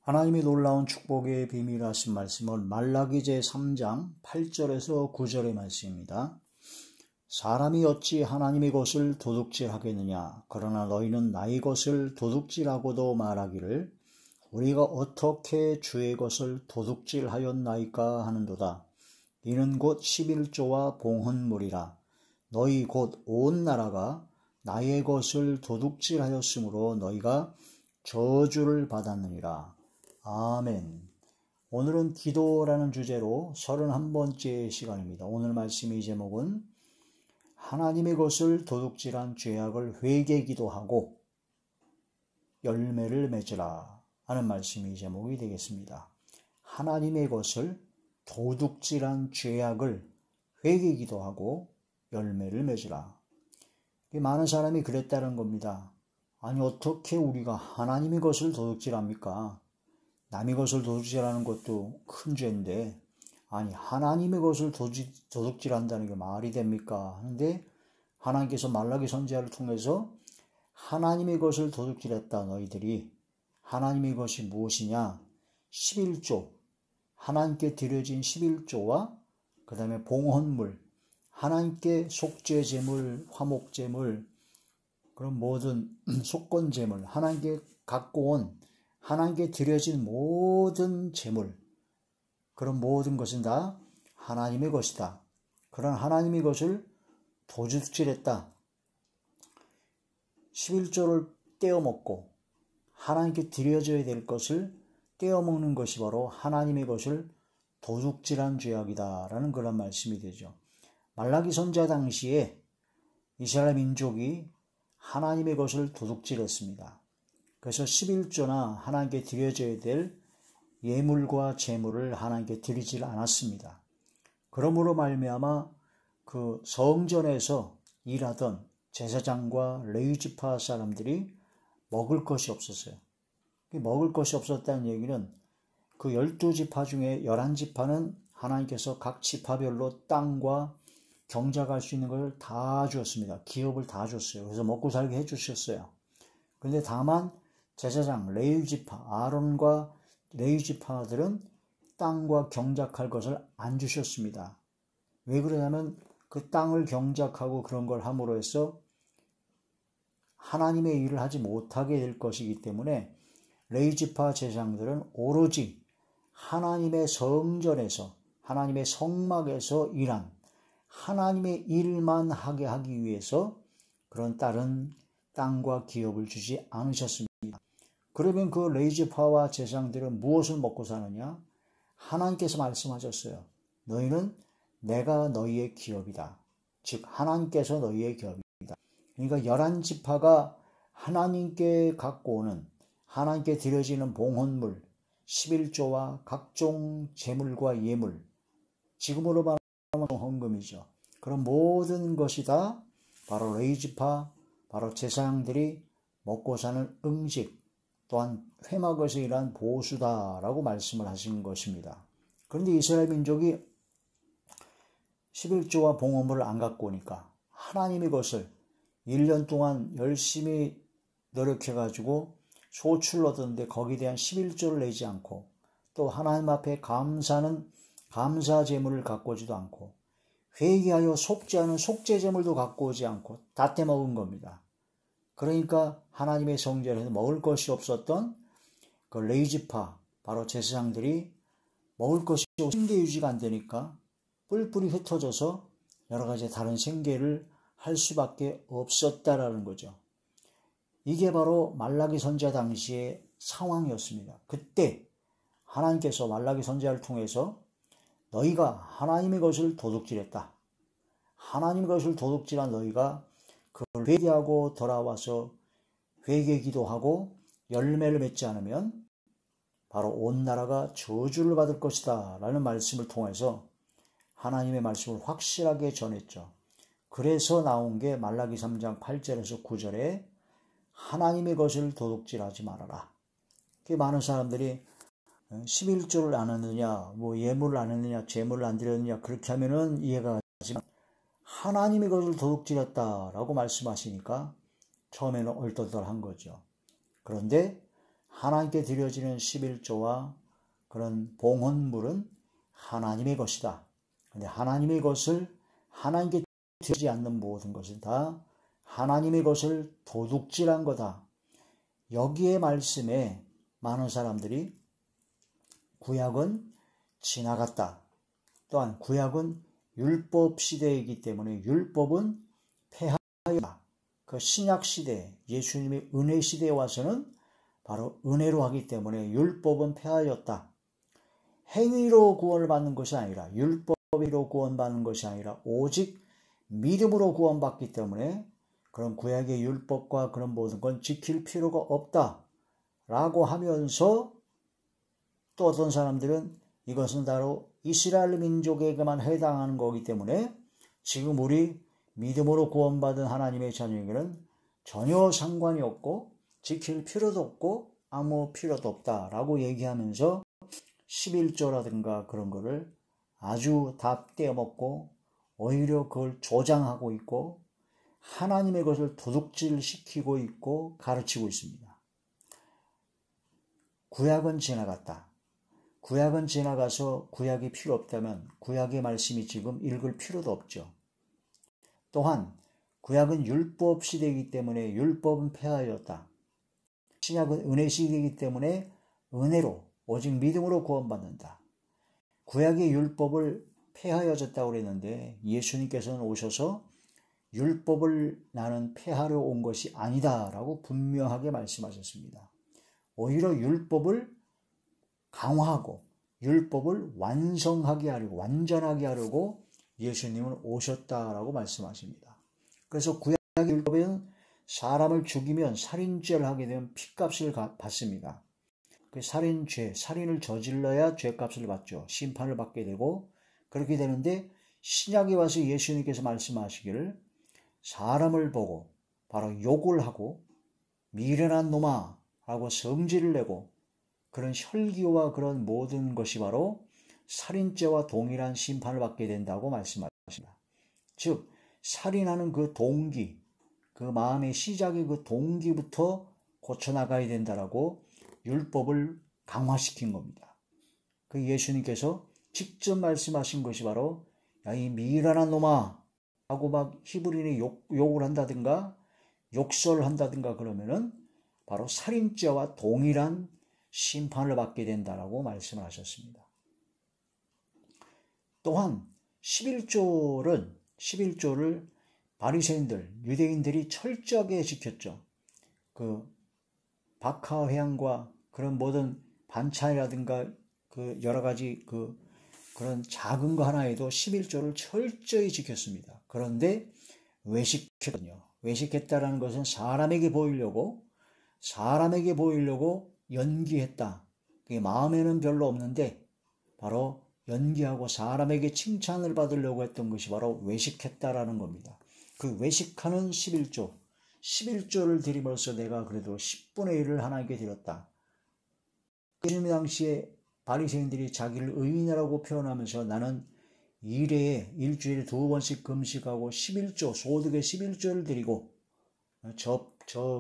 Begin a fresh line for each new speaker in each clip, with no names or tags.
하나님이 놀라운 축복의 비밀 하신 말씀은 말라기 제3장 8절에서 9절의 말씀입니다. 사람이 어찌 하나님의 것을 도둑질하겠느냐? 그러나 너희는 나의 것을 도둑질하고도 말하기를 우리가 어떻게 주의 것을 도둑질하였나이까 하는도다. 이는 곧 11조와 봉헌물이라. 너희 곧 온 나라가 나의 것을 도둑질하였으므로 너희가 저주를 받았느니라. 아멘. 오늘은 기도라는 주제로 31번째 시간입니다. 오늘 말씀의 제목은 하나님의 것을 도둑질한 죄악을 회개 기도하고 열매를 맺으라 하는 말씀이 제목이 되겠습니다. 하나님의 것을 도둑질한 죄악을 회개 기도하고 열매를 맺으라. 많은 사람이 그랬다는 겁니다. 아니 어떻게 우리가 하나님의 것을 도둑질합니까? 남의 것을 도둑질하는 것도 큰 죄인데 아니 하나님의 것을 도둑질한다는 게 말이 됩니까? 하는데 하나님께서 말라기 선지자를 통해서 하나님의 것을 도둑질했다 너희들이 하나님의 것이 무엇이냐? 11조 하나님께 드려진 11조와 그 다음에 봉헌물 하나님께 속죄제물, 화목제물 그런 모든 속건제물 하나님께 갖고 온 하나님께 드려진 모든 제물 그런 모든 것은 다 하나님의 것이다. 그런 하나님의 것을 도둑질했다. 11조를 떼어먹고 하나님께 드려져야 될 것을 떼어먹는 것이 바로 하나님의 것을 도둑질한 죄악이다 라는 그런 말씀이 되죠. 말라기 선지자 당시에 이스라엘 민족이 하나님의 것을 도둑질했습니다. 그래서 11조나 하나님께 드려져야 될 예물과 제물을 하나님께 드리질 않았습니다. 그러므로 말미암아 그 성전에서 일하던 제사장과 레위지파 사람들이 먹을 것이 없었어요. 먹을 것이 없었다는 얘기는 그 12지파 중에 11지파는 하나님께서 각 지파별로 땅과 경작할 수 있는 걸 다 주었습니다. 기업을 다 줬어요. 그래서 먹고 살게 해주셨어요. 그런데 다만 제사장 레위지파 아론과 레위지파들은 땅과 경작할 것을 안 주셨습니다. 왜 그러냐면 그 땅을 경작하고 그런 걸 함으로 해서 하나님의 일을 하지 못하게 될 것이기 때문에 레위지파 제사장들은 오로지 하나님의 성전에서 하나님의 성막에서 일한 하나님의 일만 하게 하기 위해서 그런 다른 땅과 기업을 주지 않으셨습니다. 그러면 그 레위지파와 제사장들은 무엇을 먹고 사느냐? 하나님께서 말씀하셨어요. 너희는 내가 너희의 기업이다. 즉 하나님께서 너희의 기업이다. 그러니까 11지파가 하나님께 갖고 오는 하나님께 드려지는 봉헌물 11조와 각종 제물과 예물 지금으로 말하면 헌금이죠. 그런 모든 것이 다 바로 레위지파 바로 제사장들이 먹고 사는 음식 또한 회막에서 일한 보수다라고 말씀을 하신 것입니다. 그런데 이스라엘 민족이 11조와 봉헌물을 안 갖고 오니까 하나님의 것을 1년 동안 열심히 노력해가지고 소출을 얻었는데 거기에 대한 11조를 내지 않고 또 하나님 앞에 감사하는 감사 제물을 갖고 오지도 않고 회개하여 속죄하는 속죄 제물도 갖고 오지 않고 다 떼먹은 겁니다. 그러니까 하나님의 성전에서 먹을 것이 없었던 그 레위지파 바로 제사장들이 먹을 것이 생계 유지가 안 되니까 뿔뿔이 흩어져서 여러 가지 다른 생계를 할 수밖에 없었다라는 거죠. 이게 바로 말라기 선지자 당시의 상황이었습니다. 그때 하나님께서 말라기 선지자를 통해서 너희가 하나님의 것을 도둑질했다. 하나님의 것을 도둑질한 너희가 그걸 회개하고 돌아와서 회개 기도하고 열매를 맺지 않으면 바로 온 나라가 저주를 받을 것이다 라는 말씀을 통해서 하나님의 말씀을 확실하게 전했죠. 그래서 나온 게 말라기 3장 8절에서 9절에 하나님의 것을 도둑질하지 말아라. 많은 사람들이 11조를 안 했느냐, 예물을 안 했느냐, 제물을 안 드렸느냐 그렇게 하면은 이해가 가지만 하나님의 것을 도둑질했다라고 말씀하시니까 처음에는 얼떨떨한 거죠. 그런데 하나님께 드려지는 11조와 그런 봉헌물은 하나님의 것이다. 근데 하나님의 것을 하나님께 드리지 않는 모든 것은 다 하나님의 것을 도둑질한 거다. 여기에 말씀에 많은 사람들이 구약은 지나갔다. 또한 구약은 율법 시대이기 때문에 율법은 폐하였다. 그 신약 시대, 예수님의 은혜 시대에 와서는 바로 은혜로 하기 때문에 율법은 폐하였다. 행위로 구원을 받는 것이 아니라 율법으로 구원받는 것이 아니라 오직 믿음으로 구원받기 때문에 그런 구약의 율법과 그런 모든 건 지킬 필요가 없다 라고 하면서 또 어떤 사람들은 이것은 바로 이스라엘 민족에게만 해당하는 거기 때문에 지금 우리 믿음으로 구원받은 하나님의 자녀에게는 전혀 상관이 없고 지킬 필요도 없고 아무 필요도 없다라고 얘기하면서 11조라든가 그런 거를 아주 다 떼어먹고 오히려 그걸 조장하고 있고 하나님의 것을 도둑질시키고 있고 가르치고 있습니다. 구약은 지나갔다. 구약은 지나가서 구약이 필요 없다면 구약의 말씀이 지금 읽을 필요도 없죠. 또한 구약은 율법 시대이기 때문에 율법은 폐하였다. 신약은 은혜 시대이기 때문에 은혜로 오직 믿음으로 구원받는다. 구약의 율법을 폐하여졌다고 그랬는데 예수님께서는 오셔서 율법을 나는 폐하려 온 것이 아니다 라고 분명하게 말씀하셨습니다. 오히려 율법을 강화하고 율법을 완성하게 하려고 완전하게 하려고 예수님은 오셨다라고 말씀하십니다. 그래서 구약의 율법에는 사람을 죽이면 살인죄를 하게 되면 핏값을 받습니다. 그 살인을 저질러야 죄값을 받죠. 심판을 받게 되고 그렇게 되는데 신약에 와서 예수님께서 말씀하시기를 사람을 보고 바로 욕을 하고 미련한 놈아 라고 성질을 내고 그런 혈기와 그런 모든 것이 바로 살인죄와 동일한 심판을 받게 된다고 말씀하십니다. 즉 살인하는 그 동기, 그 마음의 시작의 그 동기부터 고쳐나가야 된다라고 율법을 강화시킨 겁니다. 그 예수님께서 직접 말씀하신 것이 바로 야, 이 미련한 놈아 하고 막 히브리인이 욕을 한다든가 욕설을 한다든가 그러면은 바로 살인죄와 동일한 심판을 받게 된다라고 말씀을 하셨습니다. 또한 11조를 바리새인들, 유대인들이 철저하게 지켰죠. 그 박하회양과 그런 모든 반찬이라든가 그 여러 가지 그런 작은 거 하나에도 11조를 철저히 지켰습니다. 그런데 외식했거든요. 외식했다라는 것은 사람에게 보이려고 연기했다. 그게 마음에는 별로 없는데 바로 연기하고 사람에게 칭찬을 받으려고 했던 것이 바로 외식했다라는 겁니다. 그 외식하는 11조를 드림으로써 내가 그래도 10분의 1을 하나님께 드렸다. 예수님 당시에 바리새인들이 자기를 의인이라고 표현하면서 나는 일주일에 2번씩 금식하고 11조, 소득의 11조를 드리고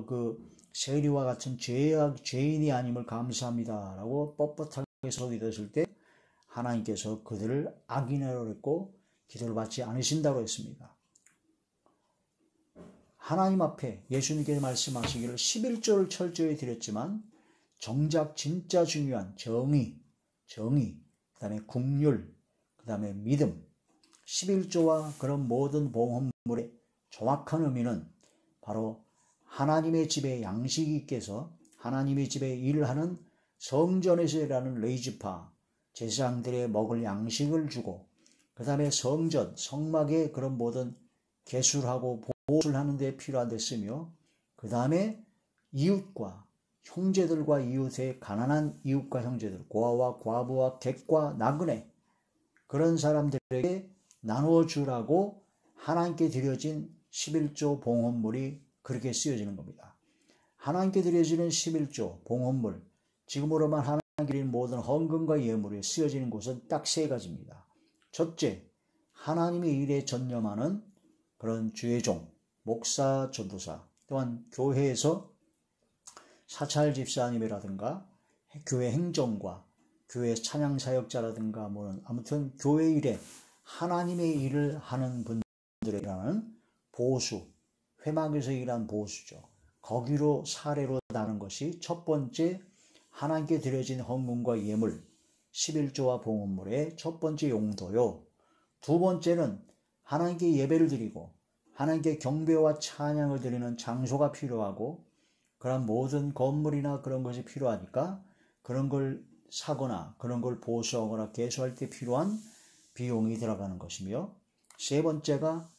그 세리와 같은 죄인이 아님을 감사합니다 라고 뻣뻣하게 소리했을 때 하나님께서 그들을 악인이라고 했고 기도를 받지 않으신다고 했습니다. 하나님 앞에 예수님께서 말씀하시기를 11조를 철저히 드렸지만 정작 진짜 중요한 정의, 그 다음에 국률, 그 다음에 믿음, 11조와 그런 모든 봉헌물의 정확한 의미는 바로 하나님의 집에 양식이 있게서 하나님의 집에 일을 하는 성전에서 일하는 레이지파, 제사장들의 먹을 양식을 주고 그 다음에 성막에 그런 모든 개술하고 보호를 하는 데 필요한 데 쓰며 그 다음에 이웃과 형제들과 이웃의 가난한 이웃과 형제들, 고아와 과부와 객과 나그네 그런 사람들에게 나누어 주라고 하나님께 드려진 11조 봉헌물이 그렇게 쓰여지는 겁니다. 하나님께 드려지는 11조 봉헌물, 지금으로만 하나님께 드린 모든 헌금과 예물이 쓰여지는 곳은 딱 세 가지입니다. 첫째, 하나님의 일에 전념하는 그런 주의 종, 목사, 전도사, 또한 교회에서 사찰 집사님이라든가 교회 행정과 교회 찬양사역자라든가 뭐는 아무튼 교회 일에 하나님의 일을 하는 분들이라는 보수, 회막에서 일한 보수죠. 거기로 사례로 나는 것이 첫 번째 하나님께 드려진 헌금과 예물, 11조와 봉헌물의 첫 번째 용도요. 두 번째는 하나님께 예배를 드리고 하나님께 경배와 찬양을 드리는 장소가 필요하고 그런 모든 건물이나 그런 것이 필요하니까 그런 걸 사거나 그런 걸 보수하거나 개수할 때 필요한 비용이 들어가는 것이며 세 번째가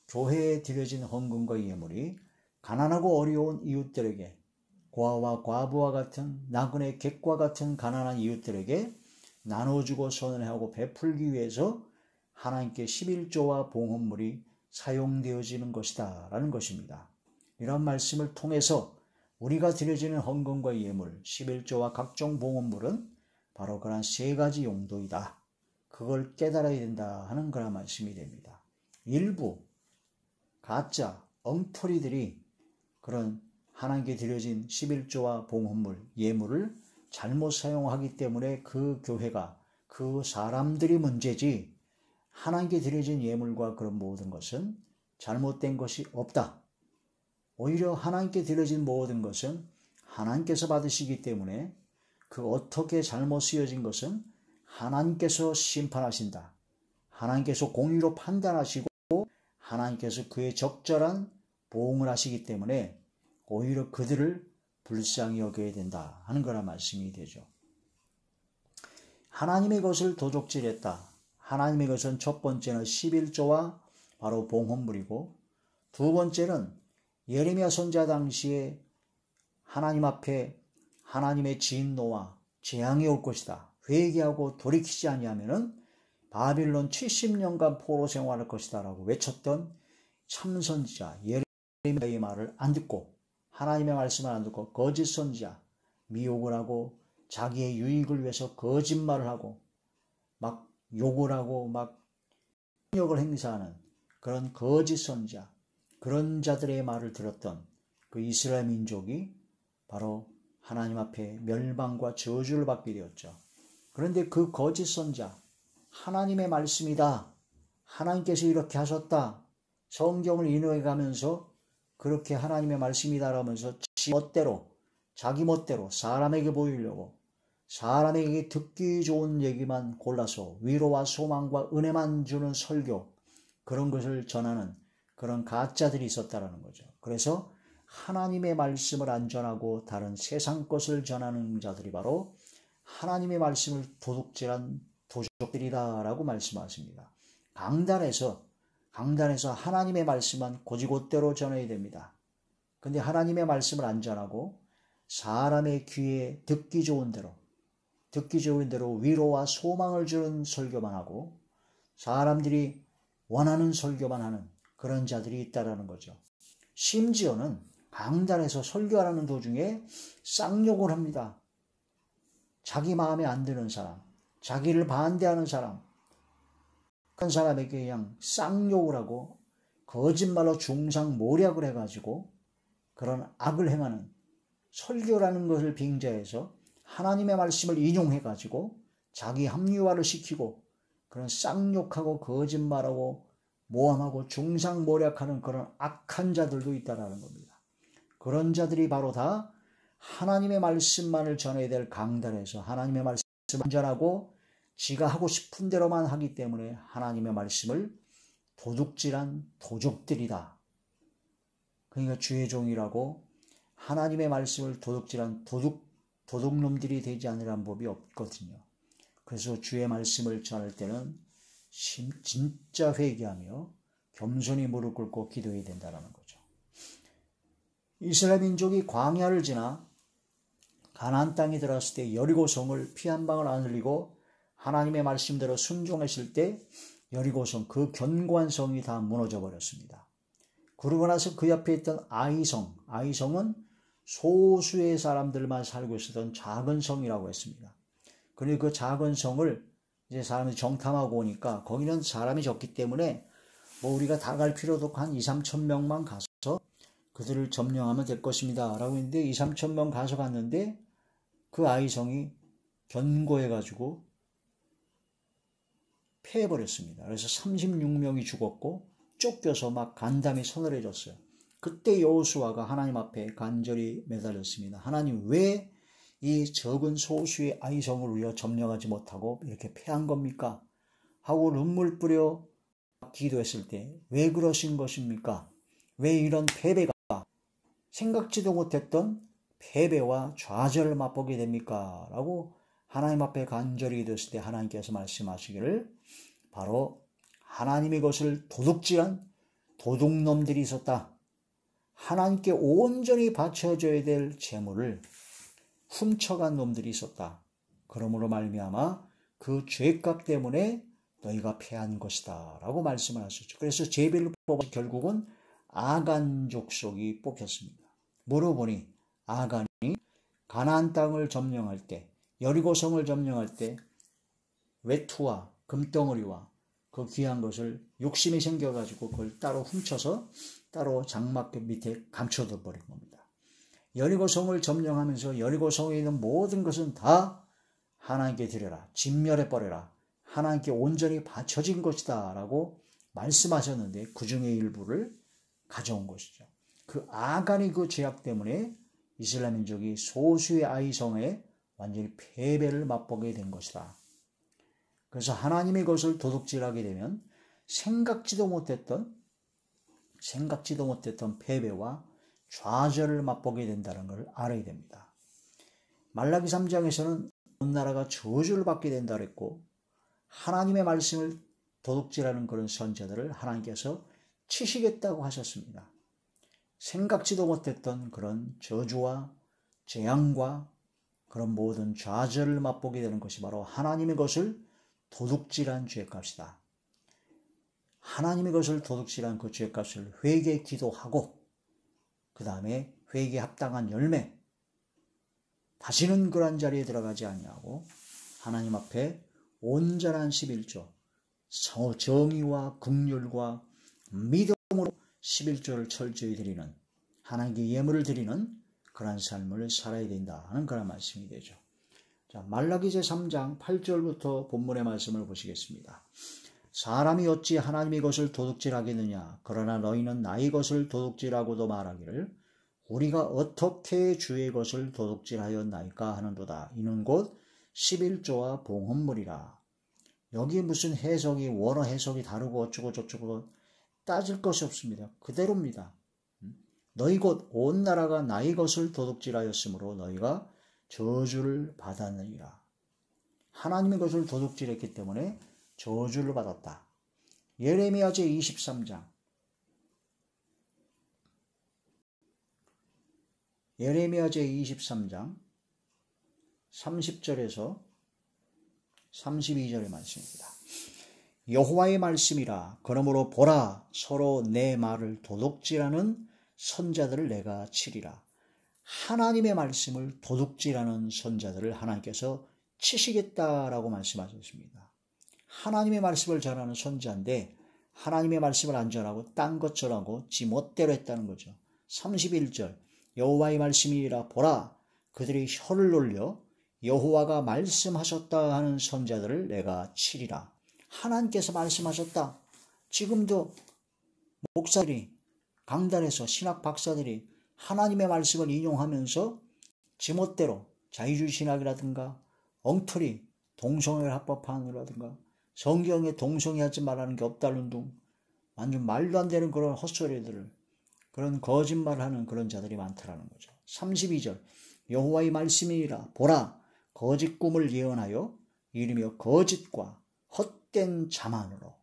교회에 드려진 헌금과 예물이 가난하고 어려운 이웃들에게 고아와 과부와 같은 나그네 객과 같은 가난한 이웃들에게 나눠주고 선언하고 베풀기 위해서 하나님께 11조와 봉헌물이 사용되어지는 것이다 라는 것입니다. 이런 말씀을 통해서 우리가 드려지는 헌금과 예물, 11조와 각종 봉헌물은 바로 그런 세 가지 용도이다. 그걸 깨달아야 된다 하는 그런 말씀이 됩니다. 일부 가짜 엉터리들이 그런 하나님께 드려진 11조와 봉헌물, 예물을 잘못 사용하기 때문에 그 교회가 그 사람들이 문제지 하나님께 드려진 예물과 그런 모든 것은 잘못된 것이 없다. 오히려 하나님께 드려진 모든 것은 하나님께서 받으시기 때문에 그 어떻게 잘못 쓰여진 것은 하나님께서 심판하신다. 하나님께서 공의로 판단하시고 하나님께서 그의 적절한 보응을 하시기 때문에 오히려 그들을 불쌍히 여겨야 된다 하는 거란 말씀이 되죠. 하나님의 것을 도적질했다. 하나님의 것은 첫 번째는 11조와 바로 봉헌물이고 두 번째는 예레미야 선지자 당시에 하나님 앞에 하나님의 진노와 재앙이 올 것이다. 회개하고 돌이키지 아니하면은 바빌론 70년간 포로 생활할 것이다 라고 외쳤던 참선지자 예레미야의 말을 안 듣고 하나님의 말씀을 안 듣고 거짓 선지자 미혹을 하고 자기의 유익을 위해서 거짓말을 하고 막 욕을 하고 막 폭력을 행사하는 그런 거짓 선지자 그런 자들의 말을 들었던 그 이스라엘 민족이 바로 하나님 앞에 멸망과 저주를 받게 되었죠. 그런데 그 거짓 선지자 하나님의 말씀이다. 하나님께서 이렇게 하셨다. 성경을 인용해 가면서 그렇게 하나님의 말씀이다라면서 자기 멋대로 사람에게 보이려고 사람에게 듣기 좋은 얘기만 골라서 위로와 소망과 은혜만 주는 설교 그런 것을 전하는 그런 가짜들이 있었다라는 거죠. 그래서 하나님의 말씀을 안 전하고 다른 세상 것을 전하는 자들이 바로 하나님의 말씀을 도둑질한 도적들이라고 말씀하십니다. 강단에서 하나님의 말씀만 곧이곧대로 전해야 됩니다. 근데 하나님의 말씀을 안 전하고 사람의 귀에 듣기 좋은 대로 위로와 소망을 주는 설교만 하고 사람들이 원하는 설교만 하는 그런 자들이 있다라는 거죠. 심지어는 강단에서 설교하는 도중에 쌍욕을 합니다. 자기 마음에 안 드는 사람, 자기를 반대하는 사람, 그런 사람에게 그냥 쌍욕을 하고 거짓말로 중상모략을 해가지고 그런 악을 행하는 설교라는 것을 빙자해서 하나님의 말씀을 인용해가지고 자기 합리화를 시키고 그런 쌍욕하고 거짓말하고 모함하고 중상모략하는 그런 악한 자들도 있다라는 겁니다. 그런 자들이 바로 다 하나님의 말씀만을 전해야 될 강단에서 하나님의 말씀을 전하고 지가 하고 싶은 대로만 하기 때문에 하나님의 말씀을 도둑질한 도적들이다. 그러니까 주의 종이라고 하나님의 말씀을 도둑질한 도둑놈들이 되지 않으란 법이 없거든요. 그래서 주의 말씀을 전할 때는 진짜 회개하며 겸손히 무릎 꿇고 기도해야 된다는 거죠. 이스라엘 민족이 광야를 지나 가나안 땅에 들어갔을 때 여리고성을 피 한 방울 안 흘리고 하나님의 말씀대로 순종했을 때 여리고성 그 견고한 성이 다 무너져 버렸습니다. 그러고 나서 그 옆에 있던 아이성은 소수의 사람들만 살고 있었던 작은 성이라고 했습니다. 그리고 그 작은 성을 이제 사람이 정탐하고 오니까 거기는 사람이 적기 때문에 뭐 우리가 다 갈 필요도 없고 한 2, 3천 명만 가서 그들을 점령하면 될 것입니다. 라고 했는데 2, 3천 명 가져갔는데 그 아이성이 견고해가지고 패해버렸습니다. 그래서 36명이 죽었고 쫓겨서 막 간담이 서늘해졌어요. 그때 여호수아가 하나님 앞에 간절히 매달렸습니다. 하나님, 왜 이 적은 소수의 아이성을 우리가 점령하지 못하고 이렇게 패한 겁니까? 하고 눈물 뿌려 기도했을 때 왜 그러신 것입니까? 왜 이런 패배가 생각지도 못했던 패배와 좌절을 맛보게 됩니까? 라고 하나님 앞에 간절히 기도했을 때 하나님께서 말씀하시기를, 바로 하나님의 것을 도둑질한 도둑놈들이 있었다. 하나님께 온전히 바쳐줘야 될 재물을 훔쳐간 놈들이 있었다. 그러므로 말미암아 그 죄값 때문에 너희가 패한 것이다. 라고 말씀을 하셨죠. 그래서 제비를 뽑아 결국은 아간 족속이 뽑혔습니다. 물어보니 아간이 가나안 땅을 점령할 때, 여리고성을 점령할 때 외투와 금덩어리와 그 귀한 것을 욕심이 생겨가지고 그걸 따로 훔쳐서 따로 장막 밑에 감춰둬 버린 겁니다. 여리고성을 점령하면서 여리고성에 있는 모든 것은 다 하나님께 드려라, 진멸해 버려라, 하나님께 온전히 바쳐진 것이다 라고 말씀하셨는데 그 중에 일부를 가져온 것이죠. 그 아간이 그 죄악 때문에 이스라엘 민족이 소수의 아이성에 완전히 패배를 맛보게 된 것이다. 그래서 하나님의 것을 도둑질하게 되면 생각지도 못했던 패배와 좌절을 맛보게 된다는 것을 알아야 됩니다. 말라기 3장에서는 온 나라가 저주를 받게 된다 그랬고, 하나님의 말씀을 도둑질하는 그런 선지자들을 하나님께서 치시겠다고 하셨습니다. 생각지도 못했던 그런 저주와 재앙과 그런 모든 좌절을 맛보게 되는 것이 바로 하나님의 것을 도둑질한 죄값이다. 하나님의 것을 도둑질한 그 죄값을 회개 기도하고 그 다음에 회개에 합당한 열매, 다시는 그러한 자리에 들어가지 아니하고 하나님 앞에 온전한 11조, 정의와 긍휼과 믿음으로 11조를 철저히 드리는, 하나님께 예물을 드리는 그러한 삶을 살아야 된다 하는 그런 말씀이 되죠. 자, 말라기 제3장 8절부터 본문의 말씀을 보시겠습니다. 사람이 어찌 하나님의 것을 도둑질하겠느냐? 그러나 너희는 나의 것을 도둑질하고도 말하기를 우리가 어떻게 주의 것을 도둑질하였나이까 하는도다. 이는 곧 11조와 봉헌물이라. 여기 무슨 해석이, 원어 해석이 다르고 어쩌고 저쩌고 따질 것이 없습니다. 그대로입니다. 너희 곧 온 나라가 나의 것을 도둑질하였으므로 너희가 저주를 받았느니라. 하나님의 것을 도둑질했기 때문에 저주를 받았다. 예레미야 제23장 30절에서 32절의 말씀입니다. 여호와의 말씀이라. 그러므로 보라, 서로 내 말을 도둑질하는 선자들을 내가 치리라. 하나님의 말씀을 도둑질하는 선자들을 하나님께서 치시겠다라고 말씀하셨습니다. 하나님의 말씀을 전하는 선지자인데 하나님의 말씀을 안 전하고 딴 것 전하고 지 멋대로 했다는 거죠. 31절 여호와의 말씀이라. 보라, 그들이 혀를 놀려 여호와가 말씀하셨다 하는 선자들을 내가 치리라. 하나님께서 말씀하셨다. 지금도 목사들이, 강단에서 신학 박사들이 하나님의 말씀을 인용하면서 지멋대로 자유주의 신학이라든가 엉터리 동성애를 합법화하느라든가 성경에 동성애하지 말라는 게 없다는 둥 완전 말도 안 되는 그런 헛소리들을, 그런 거짓말하는 그런 자들이 많다라는 거죠. 32절 여호와의 말씀이니라. 보라, 거짓 꿈을 예언하여 이르며 거짓과 헛된 자만으로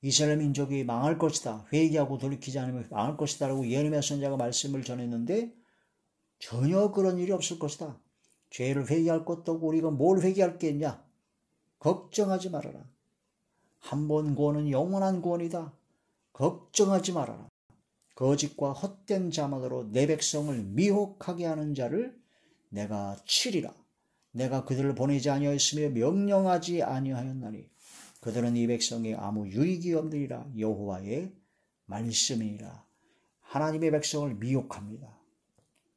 이스라엘 민족이 망할 것이다, 회개하고 돌이키지 않으면 망할 것이다 라고 예레미야 선지자가 말씀을 전했는데 전혀 그런 일이 없을 것이다. 죄를 회개할 것도 없고 우리가 뭘 회개할 게 있냐? 걱정하지 말아라. 한 번 구원은 영원한 구원이다. 걱정하지 말아라. 거짓과 헛된 자만으로 내 백성을 미혹하게 하는 자를 내가 치리라. 내가 그들을 보내지 아니하였으며 명령하지 아니하였나니 그들은 이 백성에 아무 유익이 없느니라. 여호와의 말씀이니라. 하나님의 백성을 미혹합니다.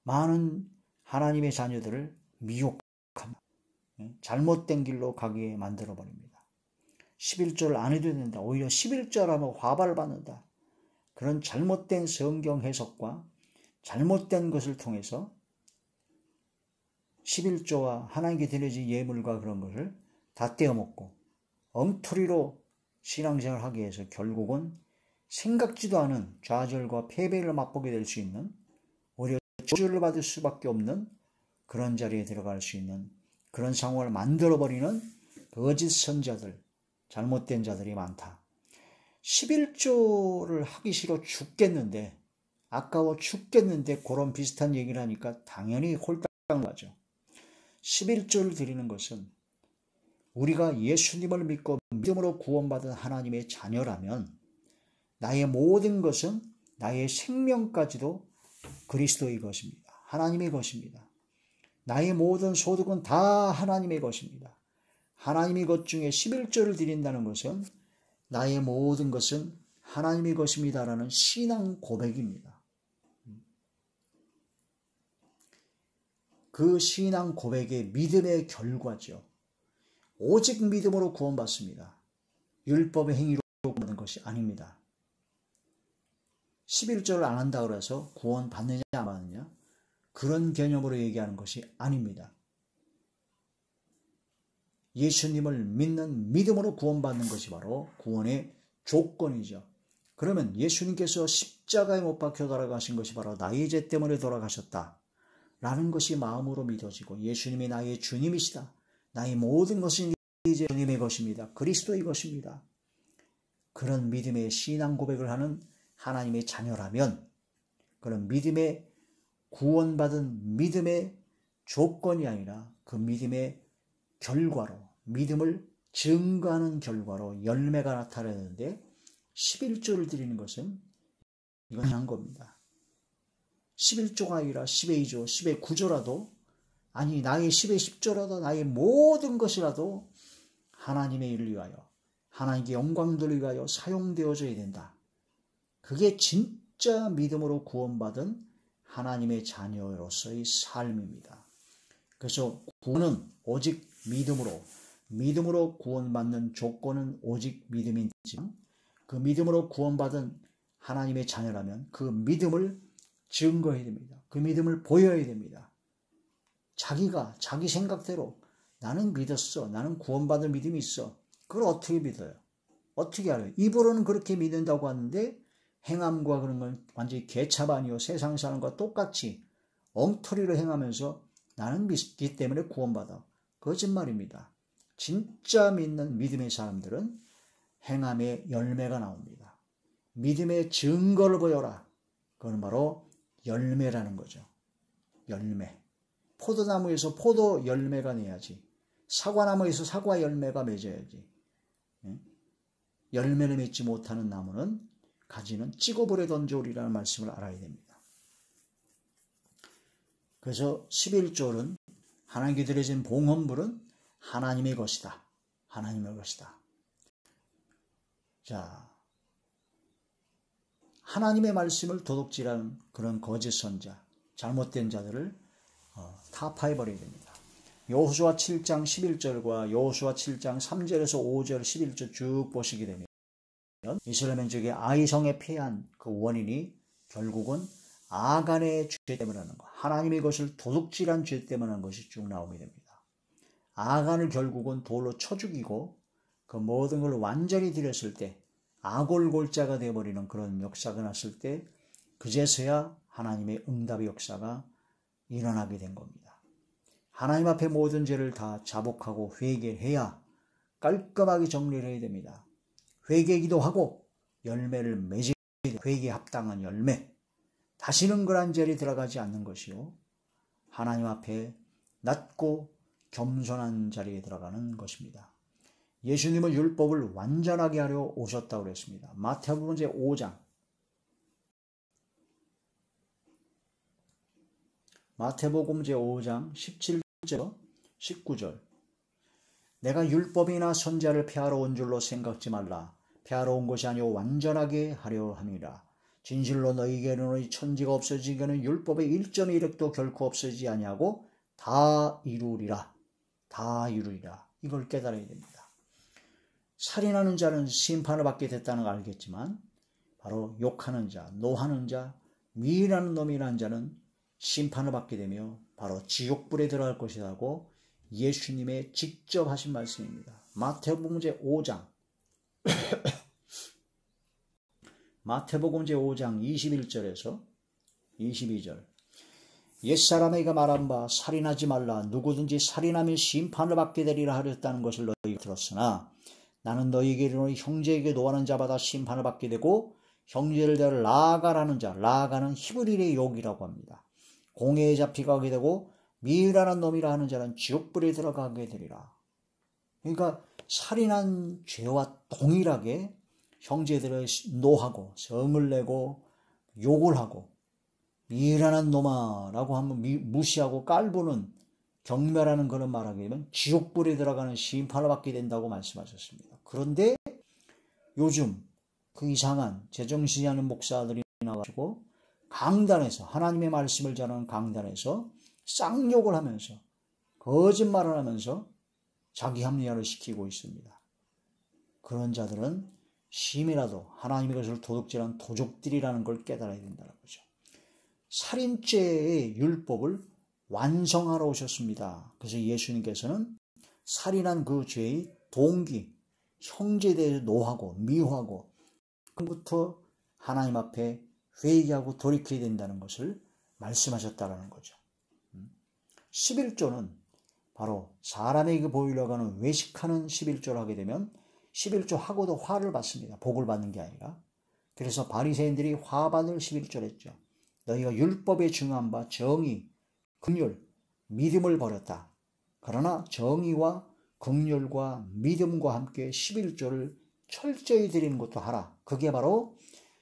많은 하나님의 자녀들을 미혹합니다. 잘못된 길로 가게 만들어버립니다. 11조를 안 해도 된다. 오히려 11조를 하면 화발을 받는다. 그런 잘못된 성경 해석과 잘못된 것을 통해서 11조와 하나님께 드려진 예물과 그런 것을 다 떼어먹고 엉터리로 신앙생활을 하게 해서 결국은 생각지도 않은 좌절과 패배를 맛보게 될 수 있는, 오히려 저주를 받을 수밖에 없는 그런 자리에 들어갈 수 있는 그런 상황을 만들어버리는 거짓 선자들, 잘못된 자들이 많다. 11조를 하기 싫어 죽겠는데, 아까워 죽겠는데 그런 비슷한 얘기를 하니까 당연히 홀딱 나죠. 11조를 드리는 것은 우리가 예수님을 믿고 믿음으로 구원받은 하나님의 자녀라면 나의 모든 것은, 나의 생명까지도 그리스도의 것입니다. 하나님의 것입니다. 나의 모든 소득은 다 하나님의 것입니다. 하나님의 것 중에 11조를 드린다는 것은 나의 모든 것은 하나님의 것입니다라는 신앙 고백입니다. 그 신앙 고백의 믿음의 결과죠. 오직 믿음으로 구원받습니다. 율법의 행위로 구원받는 것이 아닙니다. 11조를 안 한다고 해서 구원 받느냐 안 받느냐, 그런 개념으로 얘기하는 것이 아닙니다. 예수님을 믿는 믿음으로 구원받는 것이 바로 구원의 조건이죠. 그러면 예수님께서 십자가에 못 박혀 돌아가신 것이 바로 나의 죄 때문에 돌아가셨다 라는 것이 마음으로 믿어지고, 예수님이 나의 주님이시다, 나의 모든 것은 이제 주님의 것입니다, 그리스도의 것입니다, 그런 믿음의 신앙 고백을 하는 하나님의 자녀라면, 그런 믿음의 구원받은 믿음의 조건이 아니라 그 믿음의 결과로, 믿음을 증거하는 결과로 열매가 나타나는데 11조를 드리는 것은 이건 한 겁니다. 11조가 아니라 10의 2조, 10의 9조라도, 아니 나의 10의 10조라도, 나의 모든 것이라도 하나님의 일을 위하여, 하나님께 영광 돌리기 위하여 사용되어져야 된다. 그게 진짜 믿음으로 구원받은 하나님의 자녀로서의 삶입니다. 그래서 구원은 오직 믿음으로 구원받는 조건은 오직 믿음이지만, 그 믿음으로 구원받은 하나님의 자녀라면 그 믿음을 증거해야 됩니다. 그 믿음을 보여야 됩니다. 자기가 자기 생각대로 나는 믿었어, 나는 구원받을 믿음이 있어, 그걸 어떻게 믿어요? 어떻게 알아요? 입으로는 그렇게 믿는다고 하는데 행함과 그런 건 완전히 개차반이요, 세상 사람과 똑같이 엉터리로 행하면서 나는 믿기 때문에 구원받아. 거짓말입니다. 진짜 믿는 믿음의 사람들은 행함의 열매가 나옵니다. 믿음의 증거를 보여라. 그건 바로 열매라는 거죠. 열매. 포도나무에서 포도 열매가 내야지, 사과나무에서 사과 열매가 맺어야지. 열매를 맺지 못하는 나무는, 가지는 찍어버려 던져오리라는 말씀을 알아야 됩니다. 그래서 11조는 하나님께 드려진 봉헌물은 하나님의 것이다. 하나님의 것이다. 자, 하나님의 말씀을 도둑질하는 그런 거짓 선자, 잘못된 자들을 타파해버려야 됩니다. 여호수아 7장 11절과 여호수아 7장 3절에서 5절 11절 쭉 보시게 되면 이스라엘 민족의 아이성에 패한 그 원인이 결국은 아간의 죄 때문에 하는 것, 하나님의 것을 도둑질한 죄 때문에 하는 것이 쭉 나오게 됩니다. 아간을 결국은 돌로 쳐 죽이고 그 모든 걸 완전히 드렸을 때 아골골자가 되어버리는 그런 역사가 났을 때, 그제서야 하나님의 응답의 역사가 일어나게 된 겁니다. 하나님 앞에 모든 죄를 다 자복하고 회개해야 깔끔하게 정리를 해야 됩니다. 회개기도 하고 열매를 맺어야 됩니다. 회개에 합당한 열매. 다시는 그런 자리에 들어가지 않는 것이요, 하나님 앞에 낮고 겸손한 자리에 들어가는 것입니다. 예수님은 율법을 완전하게 하려 오셨다고 그랬습니다. 마태복음 제5장 마태복음 제5장 17절 19절 내가 율법이나 선지자를 폐하러 온 줄로 생각지 말라. 폐하러 온 것이 아니오 완전하게 하려 함이라. 진실로 너희에게 이르노니 천지가 없어지기는 율법의 1.1획도 결코 없어지지 아니하고 다 이루리라. 다 이루리라. 이걸 깨달아야 됩니다. 살인하는 자는 심판을 받게 됐다는 걸 알겠지만 바로 욕하는 자, 노하는 자, 미인하는 놈이라는 자는 심판을 받게 되며 바로 지옥불에 들어갈 것이라고 예수님의 직접 하신 말씀입니다. 마태복음 제5장 마태복음 제5장 21절에서 22절 옛사람에게 말한 바 살인하지 말라. 누구든지 살인하면 심판을 받게 되리라 하였다는 것을 너희가 들었으나 나는 너희에게 이르노니 형제에게 노하는 자마다 심판을 받게 되고 형제를 대하여 라가라는 자, 라가는 히브리의 욕이라고 합니다. 공회에 잡히게 되고 미라는 놈이라 하는 자는 지옥불에 들어가게 되리라. 그러니까 살인한 죄와 동일하게 형제들을 노하고 성을 내고 욕을 하고 미련한 놈아라고 하면 무시하고 깔보는 경멸하는 그런 말하게 되면 지옥불에 들어가는 심판을 받게 된다고 말씀하셨습니다. 그런데 요즘 그 이상한 제정신이 아닌 목사들이 나와가지고 강단에서 하나님의 말씀을 전하는 강단에서 쌍욕을 하면서 거짓말을 하면서 자기 합리화를 시키고 있습니다. 그런 자들은 심이라도 하나님의 것을 도둑질한 도적들이라는 걸 깨달아야 된다는 거죠. 살인죄의 율법을 완성하러 오셨습니다. 그래서 예수님께서는 살인한 그 죄의 동기, 형제에 대해서 노하고 미워하고 그부터 하나님 앞에 회개하고 돌이켜야 된다는 것을 말씀하셨다는 거죠. 11조는 바로 사람에게 보이려고 하는 외식하는 11조를 하게 되면 11조 하고도 화를 받습니다. 복을 받는 게 아니라. 그래서 바리새인들이 화반을 11조를 했죠. 너희가 율법에 증언한 바 정의, 긍휼, 믿음을 버렸다. 그러나 정의와 긍휼과 믿음과 함께 11조를 철저히 드리는 것도 하라. 그게 바로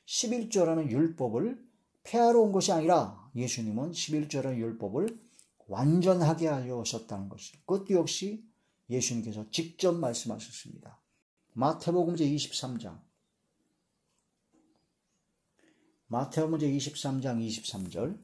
11조라는 율법을 폐하러 온 것이 아니라 예수님은 11조라는 율법을 완전하게 하셨다는 것이죠. 그것도 역시 예수님께서 직접 말씀하셨습니다. 마태복음 제23장 마태복음 제23장 23절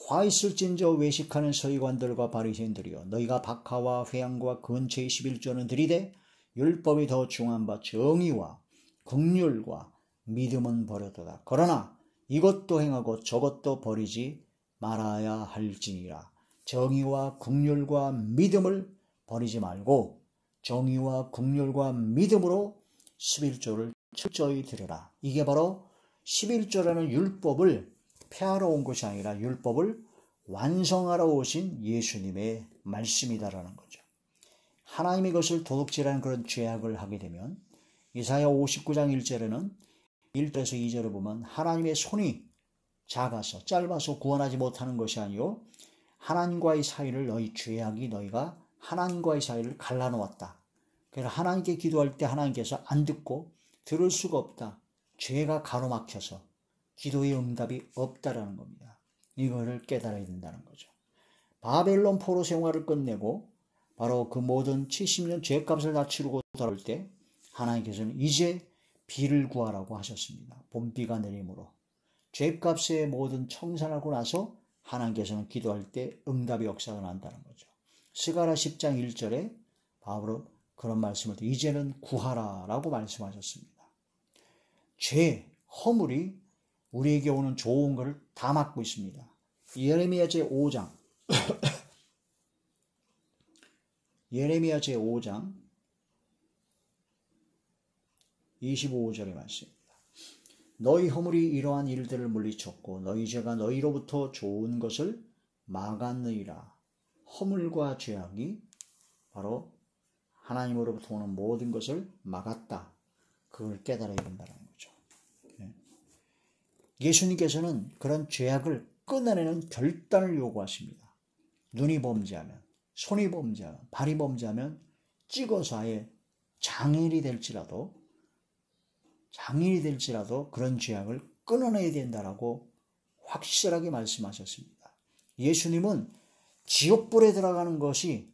화 있을진저 외식하는 서기관들과 바리새인들이여 너희가 박하와 회양과 근처의 11조는 들이되 율법이 더 중한 바 정의와 긍휼과 믿음은 버렸도다. 그러나 이것도 행하고 저것도 버리지 말아야 할지니라. 정의와 긍휼과 믿음을 버리지 말고 정의와 긍휼과 믿음으로 11조를 철저히 들으라. 이게 바로 11조라는 율법을 폐하러 온 것이 아니라 율법을 완성하러 오신 예수님의 말씀이다라는 거죠. 하나님의 것을 도둑질하는 그런 죄악을 하게 되면 이사야 59장 1절에는 1절에서 2절을 보면 하나님의 손이 작아서 짧아서 구원하지 못하는 것이 아니요 하나님과의 사이를 너희 죄악이 너희가 하나님과의 사이를 갈라놓았다. 그래서 하나님께 기도할 때 하나님께서 안 듣고 들을 수가 없다. 죄가 가로막혀서 기도의 응답이 없다라는 겁니다. 이거를 깨달아야 된다는 거죠. 바벨론 포로 생활을 끝내고 바로 그 모든 70년 죄값을 다 치르고 돌아올 때 하나님께서는 이제 비를 구하라고 하셨습니다. 봄비가 내림으로. 죄값의 모든 청산하고 나서 하나님께서는 기도할 때 응답의 역사가 난다는 거죠. 스가랴 10장 1절에 바로 그런 말씀을 이제는 구하라 라고 말씀하셨습니다. 죄, 허물이 우리에게 오는 좋은 것을 다 막고 있습니다. 예레미야 제5장 예레미야 제5장 25절의 말씀입니다. 너희 허물이 이러한 일들을 물리쳤고 너희 죄가 너희로부터 좋은 것을 막았느니라. 허물과 죄악이 바로 하나님으로부터 오는 모든 것을 막았다. 그걸 깨달아야 된다는 거죠. 예수님께서는 그런 죄악을 끊어내는 결단을 요구하십니다. 눈이 범죄하면, 손이 범죄하면, 발이 범죄하면 찍어서 아예 장인이 될지라도 그런 죄악을 끊어내야 된다라고 확실하게 말씀하셨습니다. 예수님은 지옥불에 들어가는 것이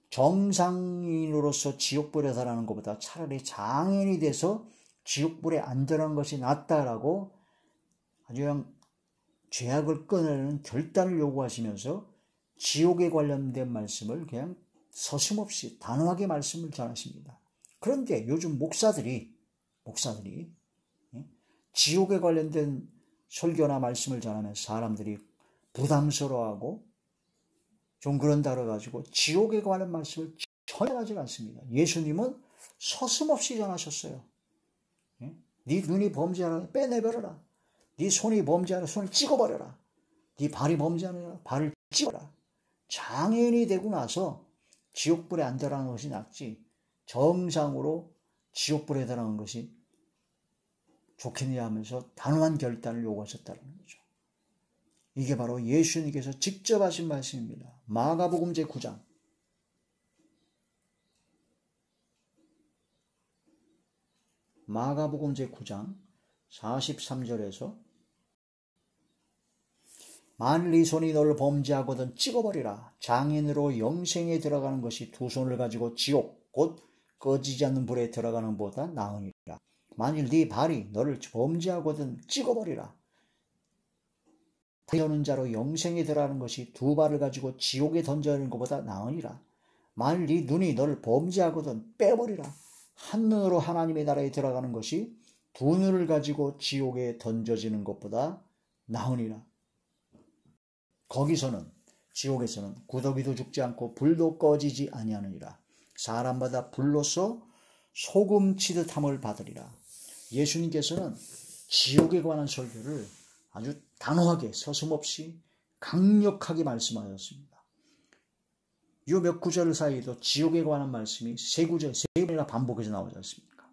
정상인으로서 지옥불에 들어가는 것보다 차라리 장인이 돼서 지옥불에 안 들어간 것이 낫다라고 아주 그냥 죄악을 끊어내는 결단을 요구하시면서 지옥에 관련된 말씀을 그냥 서슴없이 단호하게 말씀을 전하십니다. 그런데 요즘 목사들이 지옥에 관련된 설교나 말씀을 전하면서 사람들이 부담스러워하고 좀 그런다 그래가지고 지옥에 관한 말씀을 전하지 않습니다. 예수님은 서슴없이 전하셨어요. 네 눈이 범죄하라 빼내버려라. 네 손이 범죄하라 손을 찍어버려라. 네 발이 범죄하라 발을 찍어라. 장애인이 되고 나서 지옥불에 안 들어가는 것이 낫지 정상으로 지옥불에 들어가는 것이 좋겠냐 하면서 단호한 결단을 요구하셨다는 거죠. 이게 바로 예수님께서 직접 하신 말씀입니다. 마가복음 제9장 43절에서 만일 네 손이 너를 범죄하거든 찍어버리라. 장인으로 영생에 들어가는 것이 두 손을 가지고 지옥 곧 꺼지지 않는 불에 들어가는 것보다 나으니라. 만일 네 발이 너를 범죄하거든 찍어버리라. 여는 자로 영생에 들어가는 것이 두 발을 가지고 지옥에 던져내는 것보다 나으니라. 만일 네 눈이 너를 범죄하거든 빼버리라. 한 눈으로 하나님의 나라에 들어가는 것이 두 눈을 가지고 지옥에 던져지는 것보다 나으니라. 거기서는 지옥에서는 구더기도 죽지 않고 불도 꺼지지 아니하느니라. 사람마다 불로서 소금 치듯 함을 받으리라. 예수님께서는 지옥에 관한 설교를 아주 단호하게 서슴없이 강력하게 말씀하셨습니다. 이 몇 구절 사이에도 지옥에 관한 말씀이 세 번이나 반복해서 나오지 않습니까?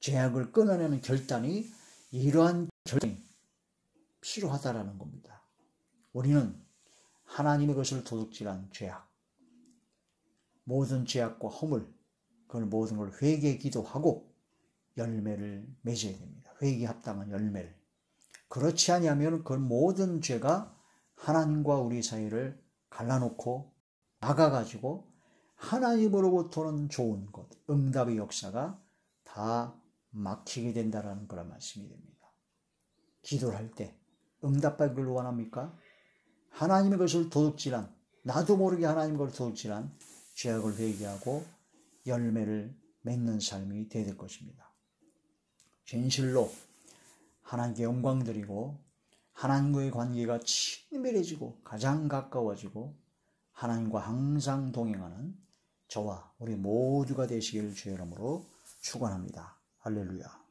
죄악을 끊어내는 결단이 이러한 결단이 필요하다라는 겁니다. 우리는 하나님의 것을 도둑질한 죄악, 모든 죄악과 허물, 그 모든 걸 회개에 기도하고 열매를 맺어야 됩니다. 회개에 합당한 열매를. 그렇지 아니하면 그 모든 죄가 하나님과 우리 사이를 갈라놓고 나가가지고 하나님으로부터는 좋은 것, 응답의 역사가 다 막히게 된다는 그런 말씀이 됩니다. 기도를 할 때 응답받기를 원합니까? 하나님의 것을 도둑질한, 나도 모르게 하나님의 것을 도둑질한 죄악을 회개하고 열매를 맺는 삶이 되어야 될 것입니다. 진실로 하나님께 영광 드리고 하나님과의 관계가 친밀해지고 가장 가까워지고 하나님과 항상 동행하는 저와 우리 모두가 되시길 주의 이름으로 축원합니다. 할렐루야.